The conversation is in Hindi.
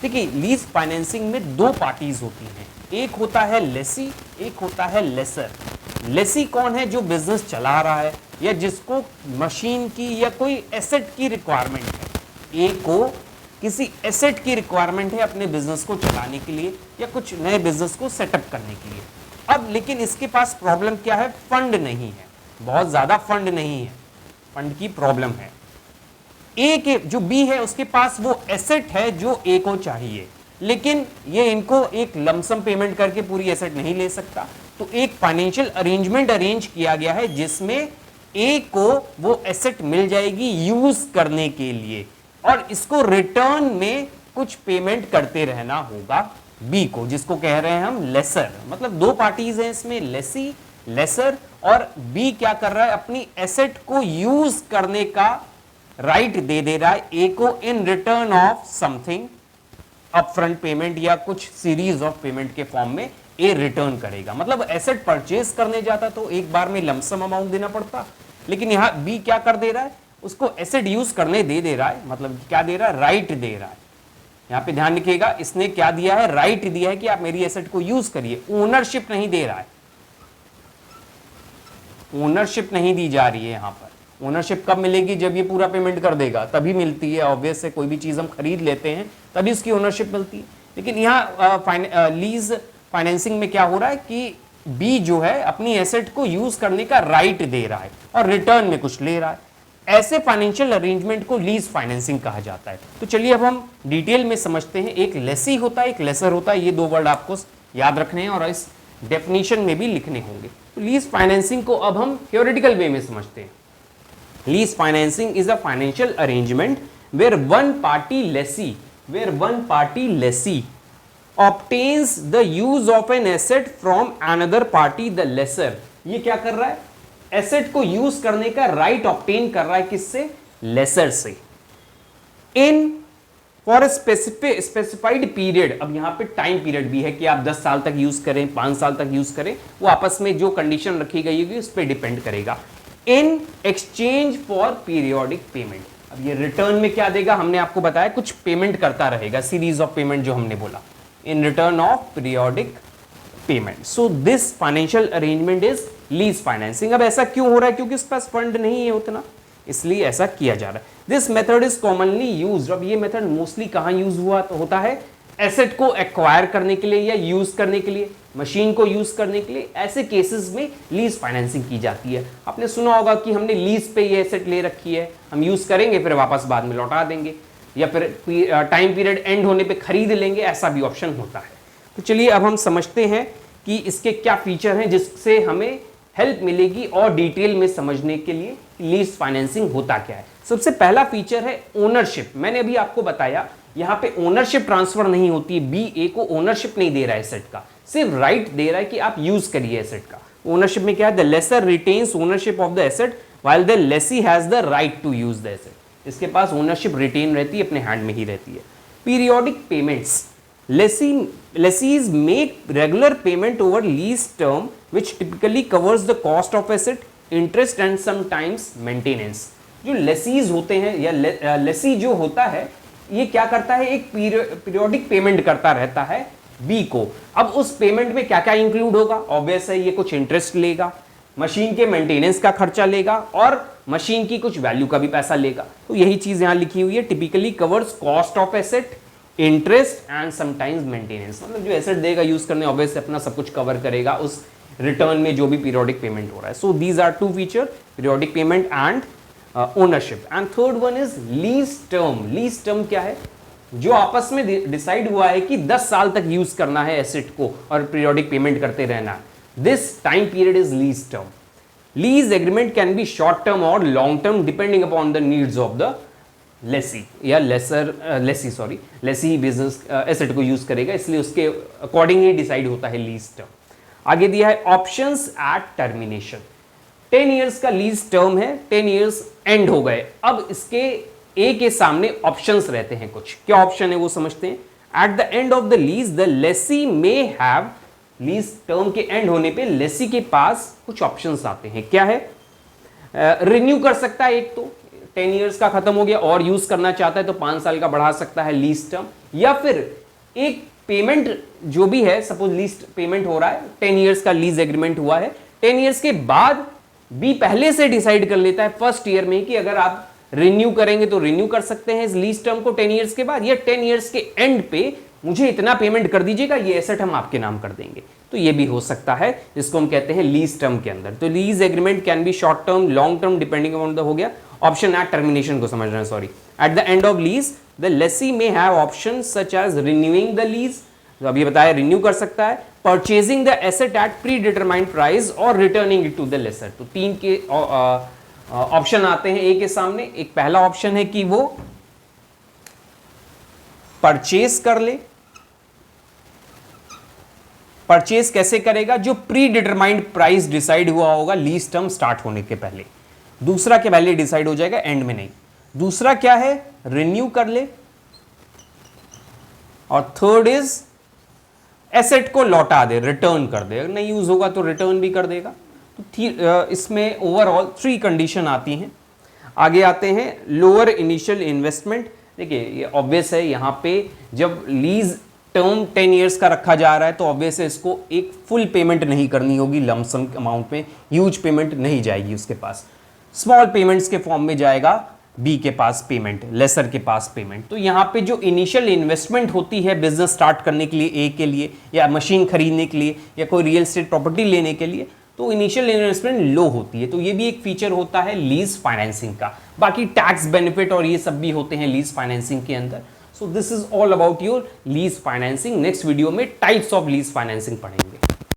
देखिए लीज फाइनेंसिंग में दो पार्टीज होती हैं, एक होता है लेसी, एक होता है लेसर। लेसी कौन है? जो बिजनेस चला रहा है या जिसको मशीन की या कोई एसेट की रिक्वायरमेंट है। ए को किसी एसेट की रिक्वायरमेंट है अपने बिजनेस को चलाने के लिए या कुछ नए बिजनेस को सेटअप करने के लिए। अब लेकिन इसके पास प्रॉब्लम क्या है? फंड नहीं है, बहुत ज्यादा फंड नहीं है, फंड की प्रॉब्लम है। ए के जो बी है उसके पास वो एसेट है जो ए को चाहिए, लेकिन ये इनको एक लमसम पेमेंट करके पूरी एसेट नहीं ले सकता। तो एक फाइनेंशियल अरेंजमेंट अरेंज किया गया है जिसमें ए को वो एसेट मिल जाएगी यूज करने के लिए और इसको रिटर्न में कुछ पेमेंट करते रहना होगा बी को, जिसको कह रहे हैं हम लेसर। मतलब दो पार्टीज हैं इसमें, लेसी लेसर, और बी क्या कर रहा है? अपनी एसेट को यूज करने का राइट दे दे रहा है ए को in return of something, upfront payment या कुछ सीरीज ऑफ पेमेंट के फॉर्म में ए रिटर्न करेगा। मतलब एसेट परचेज करने जाता तो एक बार में लमसम अमाउंट देना पड़ता, लेकिन यहां बी क्या कर दे रहा है? उसको एसेट यूज करने दे रहा है। मतलब क्या दे रहा है? राइट दे रहा है। यहां पे ध्यान रखिएगा, इसने क्या दिया है? राइट दिया है कि आप मेरी एसेट को यूज करिए, ओनरशिप नहीं दे रहा है। ओनरशिप नहीं दी जा रही है यहां पर। ओनरशिप कब मिलेगी? जब ये पूरा पेमेंट कर देगा तभी मिलती है। ऑब्वियस है, कोई भी चीज हम खरीद लेते हैं तभी उसकी ओनरशिप मिलती है। लेकिन यहाँ लीज फाइनेंसिंग में क्या हो रहा है कि बी जो है अपनी एसेट को यूज करने का राइट दे रहा है और रिटर्न में कुछ ले रहा है। ऐसे फाइनेंशियल अरेंजमेंट को लीज फाइनेंसिंग कहा जाता है। तो चलिए अब हम डिटेल में समझते हैं। एक लेसी होता है, एक लेसर होता है। ये दो वर्ड आपको याद रखने हैं और इस डेफिनेशन में भी लिखने होंगे। तो लीज फाइनेंसिंग को अब हम थ्योरेटिकल वे में समझते हैं। Lease financing is a financial arrangement where one party lessee obtains the use of an asset from another party the lessor। ये क्या कर रहा है? एसेट को यूज करने का राइट ऑब्टेन कर रहा है किससे? लेसर से। In for specified period. अब यहां पे टाइम पीरियड भी है कि आप 10 साल तक यूज करें, 5 साल तक यूज करें, वो आपस में जो कंडीशन रखी गई होगी उस पर डिपेंड करेगा। In exchange for periodic payment. अब ये रिटर्न में क्या देगा? हमने आपको बताया कुछ पेमेंट करता रहेगा, सीरीज ऑफ पेमेंट जो हमने बोला, in return of periodic payment. So this financial arrangement is lease financing। अब ऐसा क्यों हो रहा है? क्योंकि इस पास फंड नहीं है उतना, इसलिए ऐसा किया जा रहा है। This method is commonly used। अब ये मेथड मोस्टली कहाँ यूज होता है? एसेट को एक्वायर करने के लिए या यूज करने के लिए, मशीन को यूज करने के लिए। ऐसे केसेस में लीज फाइनेंसिंग की जाती है। आपने सुना होगा कि हमने लीज पे ये एसेट ले रखी है, हम यूज करेंगे फिर वापस बाद में लौटा देंगे, या फिर टाइम पीरियड एंड होने पे खरीद लेंगे, ऐसा भी ऑप्शन होता है। तो चलिए अब हम समझते हैं कि इसके क्या फीचर हैं जिससे हमें हेल्प मिलेगी और डिटेल में समझने के लिए लीज फाइनेंसिंग होता क्या है। सबसे पहला फीचर है ओनरशिप। मैंने अभी आपको बताया यहां पे ओनरशिप ट्रांसफर नहीं होती है। बी ए को ओनरशिप नहीं दे रहा है एसेट का, सिर्फ राइट दे रहा है कि आप यूज करिए एसेट का। ओनरशिप में क्या है? The lessor retains ownership of the asset while the lessee has the right to use the asset. इसके पास ओनरशिप रिटेन रहती है, अपने हैंड में ही रहती है। Periodic payments. lessees make regular payment over lease term which typically covers the cost of asset, interest and sometimes maintenance। जो lessees होते हैं या lessee जो होता है ये क्या करता है? एक पीरियोडिक पेमेंट करता रहता है बी को। अब उस पेमेंट में क्या क्या इंक्लूड होगा? ऑब्वियस है, ये कुछ इंटरेस्ट लेगा, मशीन के मेंटेनेंस का खर्चा लेगा और मशीन की कुछ वैल्यू का भी पैसा लेगा। तो यही चीज यहां लिखी हुई है, typically covers cost of asset, interest and sometimes maintenance. मतलब जो एसेट देगा यूज करने, ऑब्वियसली अपना सब कुछ कवर करेगा उस रिटर्न में जो भी पीरियोडिक पेमेंट हो रहा है। So these are two feature, periodic payment and ownership. And third one is lease term. Lease term क्या है? जो आपस में डिसाइड हुआ है कि 10 साल तक यूज करना है एसेट को और पीरियोडिक पेमेंट करते रहना है। This time period is lease term. Lease agreement can be short term और long term depending upon the needs of the lessee या लेसी बिजनेस एसेट को यूज करेगा, इसलिए उसके अकॉर्डिंग ही डिसाइड होता है लीज टर्म। आगे दिया है ऑप्शंस एट टर्मिनेशन। 10 इयर्स का लीज टर्म है, 10 इयर्स एंड हो गए। अब इसके ए के सामने ऑप्शंस रहते हैं कुछ। क्या ऑप्शन है वो समझते हैं। Eight the end of the lease the lessee may have. Lease term के एंड होने पे लेसी के पास कुछ ऑप्शंस आते हैं। क्या है? रिन्यू कर सकता है, एक तो 10 इयर्स का खत्म हो गया और यूज करना चाहता है तो 5 साल का बढ़ा सकता है लीज टर्म, या फिर एक पेमेंट जो भी है, सपोज लीज पेमेंट हो रहा है, 10 ईयर्स का लीज एग्रीमेंट हुआ है, 10 ईयर्स के बाद भी पहले से डिसाइड कर लेता है फर्स्ट ईयर में कि अगर आप रिन्यू करेंगे तो रिन्यू कर सकते हैं इस लीज टर्म को 10 ईयर्स के बाद, या 10 ईयर्स के एंड पे मुझे इतना पेमेंट कर दीजिएगा, ये एसेट हम आपके नाम कर देंगे। तो ये भी हो सकता है, जिसको हम कहते हैं लीज टर्म के अंदर। तो lease agreement can be short term, long term, depending upon the, हो गया ऑप्शन एट टर्मिनेशन को समझ रहे हैं, sorry. At the end of lease the lessee may have option such as renewing the lease, तो अभी बताया रिन्यू कर सकता है, purchasing the asset at predetermined price और returning it to the lessor. तो 3 के ऑप्शन आते हैं ए के सामने। एक पहला ऑप्शन है कि वो परचेज कर ले। परचेज कैसे करेगा? जो प्री डिटरमाइंड प्राइस डिसाइड हुआ होगा लीज टर्म स्टार्ट होने के पहले। दूसरा क्या पहले डिसाइड हो जाएगा, एंड में नहीं। दूसरा क्या है, रिन्यू कर ले। और थर्ड इज एसेट को लौटा दे, रिटर्न कर दे, नहीं यूज होगा तो रिटर्न भी कर देगा। तो इसमें ओवरऑल 3 कंडीशन आती हैं। आगे आते हैं लोअर इनिशियल इन्वेस्टमेंट। देखिए ये ऑब्वियस है, यहां पे जब लीज टर्म 10 ईयर्स का रखा जा रहा है तो ऑब्वियस है इसको एक फुल पेमेंट नहीं करनी होगी, लमसम अमाउंट में ह्यूज पेमेंट नहीं जाएगी उसके पास, स्मॉल पेमेंट्स के फॉर्म में जाएगा बी के पास पेमेंट, लेसर के पास पेमेंट। तो यहाँ पे जो इनिशियल इन्वेस्टमेंट होती है बिजनेस स्टार्ट करने के लिए, ए के लिए, या मशीन खरीदने के लिए, या कोई रियल एस्टेट प्रॉपर्टी लेने के लिए, तो इनिशियल इन्वेस्टमेंट लो होती है। तो ये भी एक फीचर होता है लीज फाइनेंसिंग का। बाकी टैक्स बेनिफिट और ये सब भी होते हैं लीज फाइनेंसिंग के अंदर। So this is all about your lease financing. Next video में टाइप्स ऑफ लीज फाइनेंसिंग पढ़ेंगे।